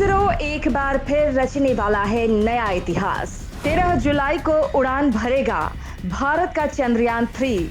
इसरो एक बार फिर रचने वाला है नया इतिहास। 13 जुलाई को उड़ान भरेगा भारत का चंद्रयान-3।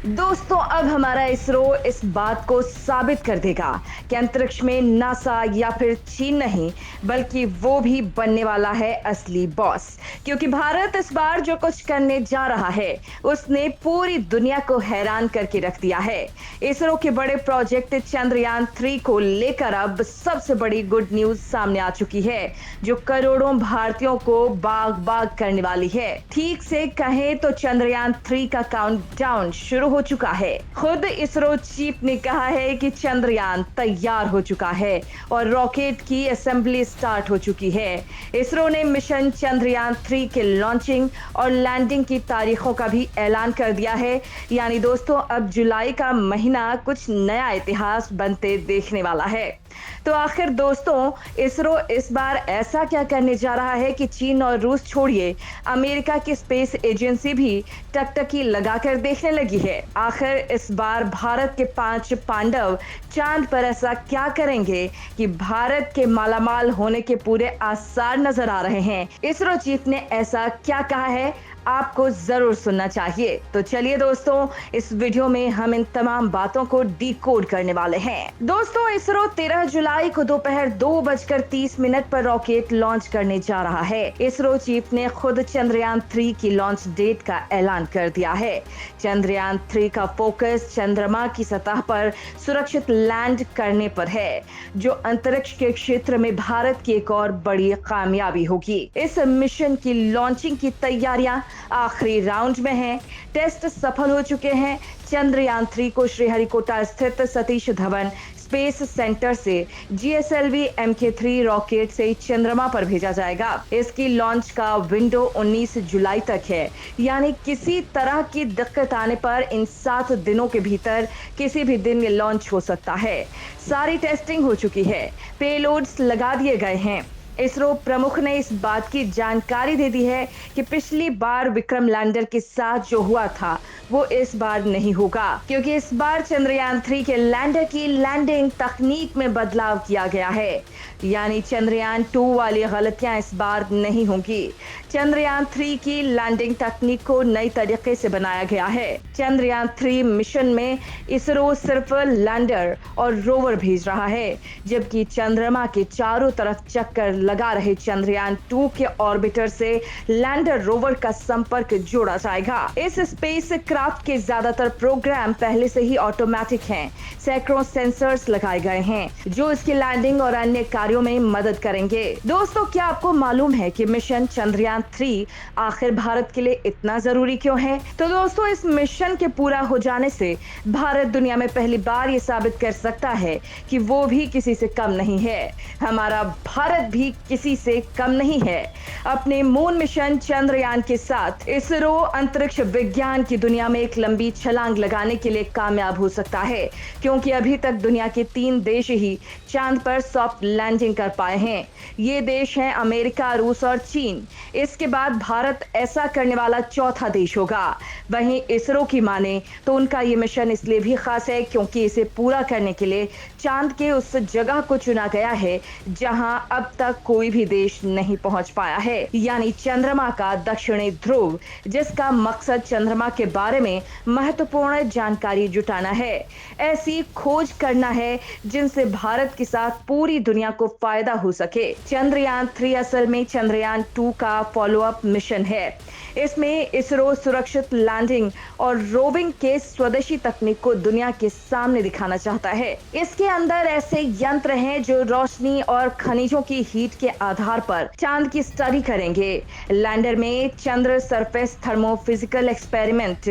दोस्तों, अब हमारा इसरो इस बात को साबित कर देगा कि अंतरिक्ष में नासा या फिर चीन नहीं, बल्कि वो भी बनने वाला है असली बॉस। क्योंकि भारत इस बार जो कुछ करने जा रहा है उसने पूरी दुनिया को हैरान करके रख दिया है। इसरो के बड़े प्रोजेक्ट चंद्रयान-3 को लेकर अब सबसे बड़ी गुड न्यूज सामने आ चुकी है, जो करोड़ों भारतीयों को बाग बाग करने वाली है। ठीक से कहें तो चंद्रयान-3 का काउंटडाउन शुरू हो चुका है। खुद इसरो चीफ ने कहा है कि चंद्रयान तैयार हो चुका है और रॉकेट की असेंबली स्टार्ट हो चुकी है। इसरो ने मिशन चंद्रयान-3 के लॉन्चिंग और लैंडिंग की तारीखों का भी ऐलान कर दिया है। यानी दोस्तों, अब जुलाई का महीना कुछ नया इतिहास बनते देखने वाला है। तो आखिर दोस्तों, इसरो इस बार ऐसा क्या करने जा रहा है कि चीन और रूस छोड़िए, अमेरिका की स्पेस एजेंसी भी टकटकी लगाकर देखने लगी है। आखिर इस बार भारत के 5 पांडव चांद पर ऐसा क्या करेंगे कि भारत के मालामाल होने के पूरे आसार नजर आ रहे हैं। इसरो चीफ ने ऐसा क्या कहा है, आपको जरूर सुनना चाहिए। तो चलिए दोस्तों, इस वीडियो में हम इन तमाम बातों को डिकोड करने वाले हैं। दोस्तों, इसरो 13 जुलाई को दोपहर 2:30 पर रॉकेट लॉन्च करने जा रहा है। इसरो चीफ ने खुद चंद्रयान-3 की लॉन्च डेट का ऐलान कर दिया है। चंद्रयान-3 का फोकस चंद्रमा की सतह पर सुरक्षित लैंड करने पर है, जो अंतरिक्ष के क्षेत्र में भारत की एक और बड़ी कामयाबी होगी। इस मिशन की लॉन्चिंग की तैयारियां आखिरी राउंड में हैं। टेस्ट सफल हो चुके हैं। चंद्रयान-3 को श्रीहरिकोटा स्थित सतीश धवन स्पेस सेंटर से GSLV Mk3 रॉकेट से चंद्रमा पर भेजा जाएगा। इसकी लॉन्च का विंडो 19 जुलाई तक है, यानी किसी तरह की दिक्कत आने पर इन 7 दिनों के भीतर किसी भी दिन ये लॉन्च हो सकता है। सारी टेस्टिंग हो चुकी है, पेलोड्स लगा दिए गए हैं। इसरो प्रमुख ने इस बात की जानकारी दे दी है कि पिछली बार विक्रम लैंडर के साथ जो हुआ था वो इस बार नहीं होगा, क्योंकि इस बार चंद्रयान-3 के लैंडर की लैंडिंग तकनीक में बदलाव किया गया है। यानी चंद्रयान-2 वाली गलतियां इस बार नहीं होंगी। चंद्रयान-3 की लैंडिंग तकनीक को नई तरीके से बनाया गया है। चंद्रयान-3 मिशन में इसरो सिर्फ लैंडर और रोवर भेज रहा है, जबकि चंद्रमा के चारों तरफ चक्कर लगा रहे चंद्रयान-2 के ऑर्बिटर से लैंडर रोवर का संपर्क जोड़ा जाएगा। इस स्पेस क्राफ्ट के ज्यादातर प्रोग्राम पहले से ही ऑटोमेटिक हैं। सैकड़ों सेंसर्स लगाए गए हैं जो इसकी लैंडिंग और अन्य कार्यों में मदद करेंगे। दोस्तों, क्या आपको मालूम है कि मिशन चंद्रयान-3 आखिर भारत के लिए इतना जरूरी क्यों है? तो दोस्तों, इस मिशन के पूरा हो जाने से भारत दुनिया में पहली बार ये साबित कर सकता है कि वो भी किसी से कम नहीं है। हमारा भारत भी किसी से कम नहीं है। अपने मून मिशन चंद्रयान के साथ इसरो अंतरिक्ष विज्ञान की दुनिया में एक लंबी छलांग लगाने के लिए कामयाब हो सकता है, क्योंकि अभी तक दुनिया के 3 देश ही चांद पर सॉफ्ट लैंडिंग कर पाए हैं। ये देश हैं अमेरिका, रूस और चीन। इसके बाद भारत ऐसा करने वाला चौथा देश होगा। वहीं इसरो की माने तो उनका ये मिशन इसलिए भी खास है क्योंकि इसे पूरा करने के लिए चांद के उस जगह को चुना गया है जहां अब तक कोई भी देश नहीं पहुंच पाया है, यानी चंद्रमा का दक्षिणी ध्रुव, जिसका मकसद चंद्रमा के बारे में महत्वपूर्ण जानकारी जुटाना है। ऐसी खोज करना है जिनसे भारत के साथ पूरी दुनिया को फायदा हो सके। चंद्रयान-3 असल में चंद्रयान-2 का फॉलोअप मिशन है। इसमें इसरो सुरक्षित लैंडिंग और रोविंग के स्वदेशी तकनीक को दुनिया के सामने दिखाना चाहता है। इसके अंदर ऐसे यंत्र हैं जो रोशनी और खनिजों की हीट के आधार पर चांद की स्टडी करेंगे। लैंडर में चंद्र सरफेस थर्मोफिजिकल एक्सपेरिमेंट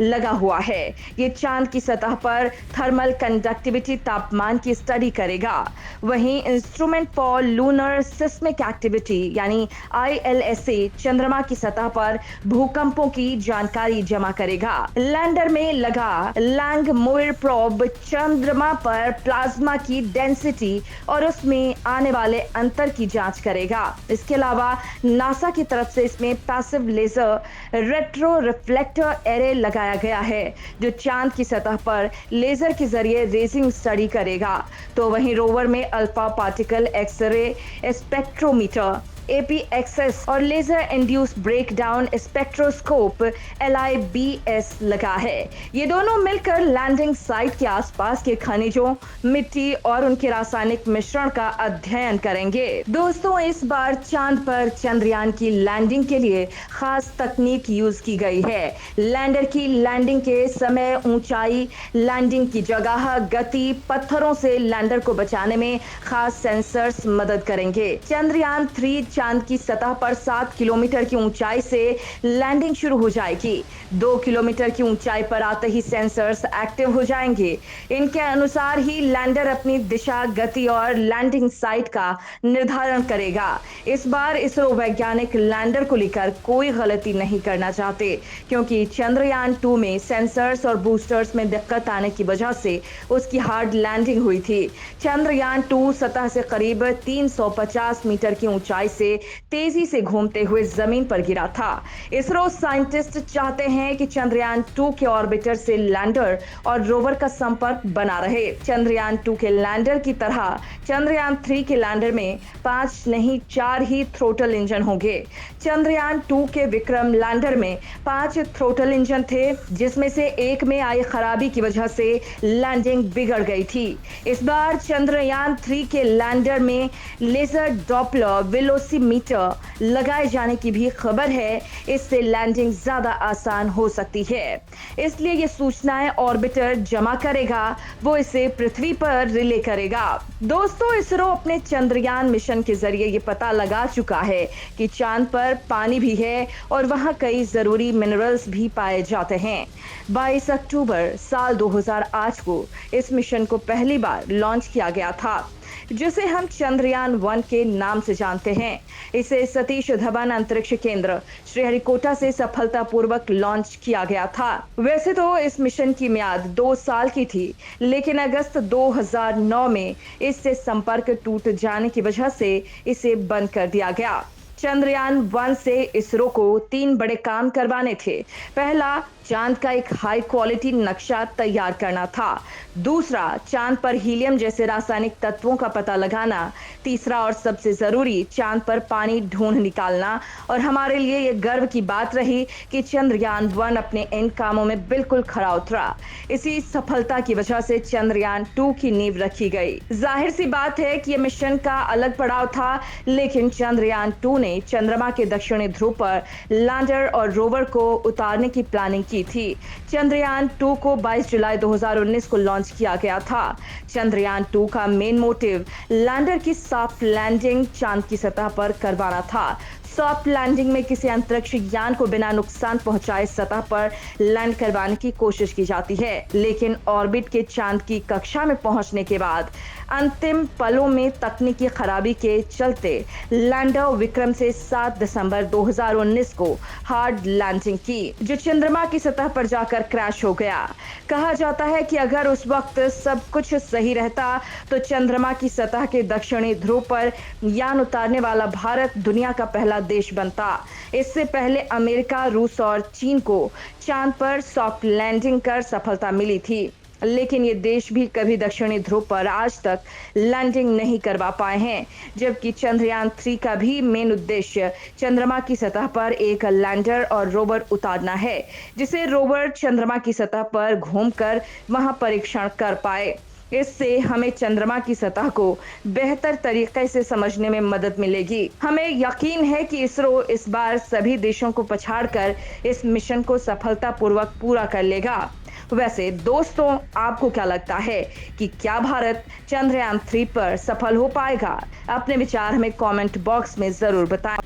लगा हुआ है। ये चांद की सतह पर थर्मल कंडक्टिविटी, तापमान की स्टडी करेगा। वहीं instrument for lunar seismic activity यानी ILSA चंद्रमा की सतह पर भूकंपों की जानकारी जमा करेगा। लैंडर में लगा लैंगमुइर प्रोब चंद्रमा पर प्लाज्मा की डेंसिटी और उसमें आने वाले अंतर की जांच करेगा। इसके अलावा नासा की तरफ से इसमें passive laser retroreflector array लगाया गया है जो चांद की सतह पर लेजर के जरिए रेजिंग स्टडी करेगा। तो वहीं रोवर में alpha particle X-ray spectrometer APXS और laser induced breakdown spectroscope LIBS लगा है। ये दोनों मिलकर लैंडिंग साइट के आसपास के खनिजों, मिट्टी और उनके रासायनिक मिश्रण का अध्ययन करेंगे। दोस्तों, इस बार चांद पर चंद्रयान की लैंडिंग के लिए खास तकनीक यूज की गई है। लैंडर की लैंडिंग के समय ऊंचाई, लैंडिंग की जगह, गति, पत्थरों से लैंडर को बचाने में खास सेंसर्स मदद करेंगे। चंद्रयान 3 चांद की सतह पर 7 किलोमीटर की ऊंचाई से लैंडिंग शुरू हो जाएगी। 2 किलोमीटर की ऊंचाई पर आते ही सेंसर्स एक्टिव हो जाएंगे। इनके अनुसार ही लैंडर अपनी दिशा, गति और लैंडिंग साइट का निर्धारण करेगा। इस बार इसरो वैज्ञानिक लैंडर को लेकर कोई गलती नहीं करना चाहते, क्योंकि चंद्रयान 2 में सेंसर्स और बूस्टर्स में दिक्कत आने की वजह से उसकी हार्ड लैंडिंग हुई थी। चंद्रयान 2 सतह से करीब 350 मीटर की ऊंचाई से तेजी से घूमते हुए जमीन पर गिरा था। इसरो साइंटिस्ट चाहते हैं कि चंद्रयान 2 के ऑर्बिटर से लैंडर और रोवर का संपर्क बना रहे। चंद्रयान 2 के लैंडर की तरह चंद्रयान 3 के लैंडर में 5 नहीं 4 ही थ्रोटल इंजन होंगे। चंद्रयान 2 के विक्रम लैंडर में 5 थ्रोटल इंजन थे, जिसमें से एक में आई खराबी की वजह से लैंडिंग बिगड़ गई थी। इस बार चंद्रयान 3 के लैंडर में लेजर डॉपलर वेलोसिमीटर लगाए जाने की भी खबर है। इससे लैंडिंग ज्यादा आसान हो सकती है। इसलिए ये सूचनाएं ऑर्बिटर जमा करेगा, वो इसे पृथ्वी पर रिले करेगा। दोस्तों, इसरो अपने चंद्रयान मिशन के जरिए ये पता लगा चुका है कि चांद पर पानी भी है और वहां कई जरूरी मिनरल्स भी पाए जाते हैं। 22 अक्टूबर साल 2008 को इस मिशन को पहली बार लॉन्च किया गया था, जिसे हम चंद्रयान 1 के नाम से जानते हैं। इसे सतीश धवन अंतरिक्ष केंद्र श्रीहरिकोटा से सफलतापूर्वक लॉन्च किया गया था। वैसे तो इस मिशन की मियाद 2 साल की थी, लेकिन अगस्त 2009 में इससे संपर्क टूट जाने की वजह से इसे बंद कर दिया गया। चंद्रयान 1 से इसरो को 3 बड़े काम करवाने थे। पहला, चांद का एक हाई क्वालिटी नक्शा तैयार करना था। दूसरा, चांद पर हीलियम जैसे रासायनिक तत्वों का पता लगाना। तीसरा और सबसे जरूरी, चांद पर पानी ढूंढ निकालना। और हमारे लिए ये गर्व की बात रही कि चंद्रयान 1 अपने इन कामों में बिल्कुल खरा उतरा। इसी सफलता की वजह से चंद्रयान 2 की नींव रखी गई। जाहिर सी बात है कि यह मिशन का अलग पड़ाव था, लेकिन चंद्रयान 2 ने चंद्रमा के दक्षिणी ध्रुव पर लैंडर और रोवर को उतारने की प्लानिंग की थी। चंद्रयान 2 को 22 जुलाई 2019 को लॉन्च किया गया था। चंद्रयान 2 का मेन मोटिव लैंडर की सॉफ्ट लैंडिंग चांद की सतह पर करवाना था। सॉफ्ट लैंडिंग में किसी अंतरिक्ष यान को बिना नुकसान पहुंचाए सतह पर लैंड करवाने की कोशिश की जाती है, लेकिन ऑर्बिट के चांद की कक्षा में पहुंचने के बाद अंतिम पलों में तकनीकी खराबी के चलते लैंडर विक्रम से 7 दिसंबर 2019 को हार्ड लैंडिंग की, जो चंद्रमा की सतह पर जाकर क्रैश हो गया। कहा जाता है कि अगर उस वक्त सब कुछ सही रहता तो चंद्रमा की सतह के दक्षिणी ध्रुव पर यान उतारने वाला भारत दुनिया का पहला देश बनता। इससे पहले अमेरिका, रूस और चीन को चांद पर सॉफ्ट लैंडिंग कर सफलता मिली थी, लेकिन ये देश भी कभी दक्षिणी ध्रुव पर आज तक लैंडिंग नहीं करवा पाए हैं। जबकि चंद्रयान 3 का भी मेन उद्देश्य चंद्रमा की सतह पर एक लैंडर और रोवर उतारना है, जिसे रोवर चंद्रमा की सतह पर घूमकर वहां परीक्षण कर पाए। इससे हमें चंद्रमा की सतह को बेहतर तरीके से समझने में मदद मिलेगी। हमें यकीन है कि इसरो इस बार सभी देशों को पछाड़कर इस मिशन को सफलतापूर्वक पूरा कर लेगा। वैसे दोस्तों, आपको क्या लगता है कि क्या भारत चंद्रयान 3 पर सफल हो पाएगा? अपने विचार हमें कमेंट बॉक्स में जरूर बताएं।